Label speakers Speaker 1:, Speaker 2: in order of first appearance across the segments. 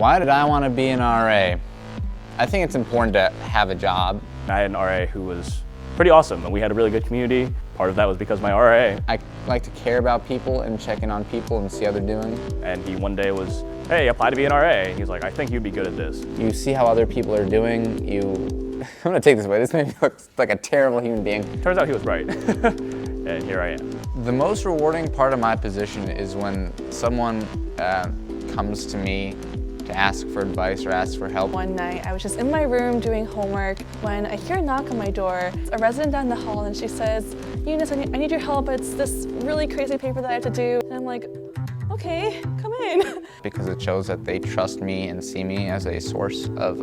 Speaker 1: Why did I want to be an RA? I think it's important to have a job.
Speaker 2: I had an RA who was pretty awesome, and we had a really good community. Part of that was because of my RA.
Speaker 1: I like to care about people and check in on people and see how they're doing.
Speaker 2: And he one day was, hey, apply to be an RA. He's like, I think you'd be good at this.
Speaker 1: You see how other people are doing, I'm gonna take this away. This made me look like a terrible human being.
Speaker 2: Turns out he was right, and here I am.
Speaker 1: The most rewarding part of my position is when someone comes to me to ask for advice or ask for help.
Speaker 3: One night, I was just in my room doing homework when I hear a knock on my door. A resident down the hall, and she says, Eunice, I need your help. It's this really crazy paper that I have to do. And I'm like, okay, come in.
Speaker 1: Because it shows that they trust me and see me as a source of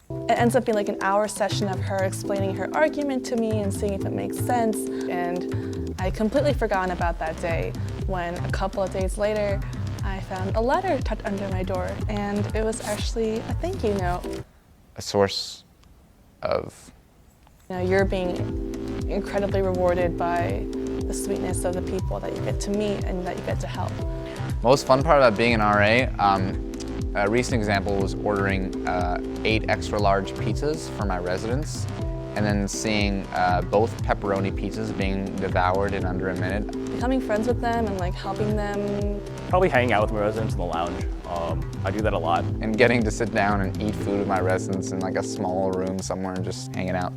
Speaker 3: It ends up being like an hour session of her explaining her argument to me and seeing if it makes sense. And I completely forgotten about that day when a couple of days later, I found a letter tucked under my door, and it was actually a thank you note.
Speaker 1: a source of...
Speaker 3: You know, you're being incredibly rewarded by the sweetness of the people that you get to meet and that you get to help.
Speaker 1: Most fun part about being an RA, a recent example was ordering 8 extra large pizzas for my residents, and then seeing both pepperoni pizzas being devoured in under a minute.
Speaker 3: Becoming friends with them and like helping them.
Speaker 2: Probably hanging out with my residents in the lounge. I do that a lot.
Speaker 1: And getting to sit down and eat food with my residents in like a small room somewhere and just hanging out.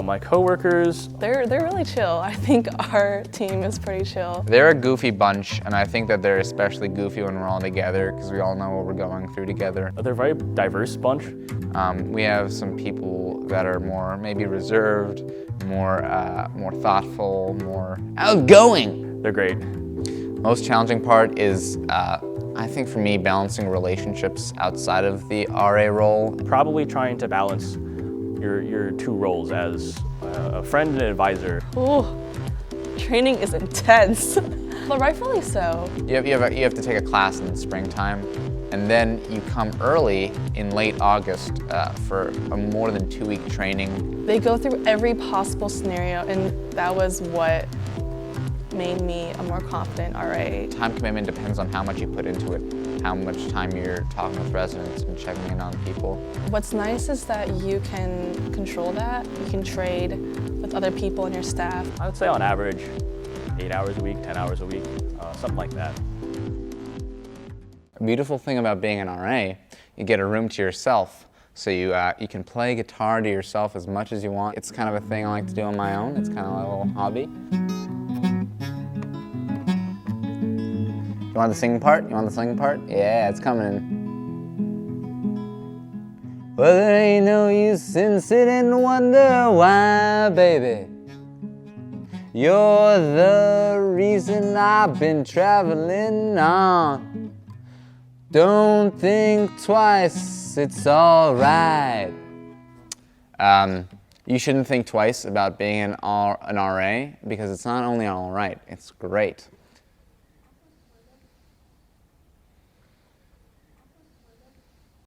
Speaker 2: My coworkers,
Speaker 3: They're really chill. I think our team is pretty chill.
Speaker 1: They're a goofy bunch, and I think that they're especially goofy when we're all together because we all know what we're going through together.
Speaker 2: they're a very diverse bunch.
Speaker 1: We have some people that are more maybe reserved, more thoughtful, more outgoing.
Speaker 2: They're great.
Speaker 1: Most challenging part is, I think for me, balancing relationships outside of the RA role.
Speaker 2: Probably trying to balance your 2 roles as a friend and an advisor.
Speaker 3: Ooh, training is intense, but rightfully so.
Speaker 1: You have to take a class in the springtime, and then you come early in late August for a more than 2-week training.
Speaker 3: They go through every possible scenario, and that was what made me a more confident RA.
Speaker 1: Time commitment depends on how much you put into it, how much time you're talking with residents and checking in on people.
Speaker 3: What's nice is that you can control that. You can trade with other people and your staff.
Speaker 2: I would say on average, 8 hours a week, 10 hours a week, something like that.
Speaker 1: A beautiful thing about being an RA, you get a room to yourself, so you can play guitar to yourself as much as you want. It's kind of a thing I like to do on my own. It's kind of a little hobby. You want the singing part? You want the singing part? Yeah, it's coming in. Well, there ain't no use in sitting and wonder why, baby. You're the reason I've been traveling on. Don't think twice, it's all right. You shouldn't think twice about being an RA because it's not only all right, it's great.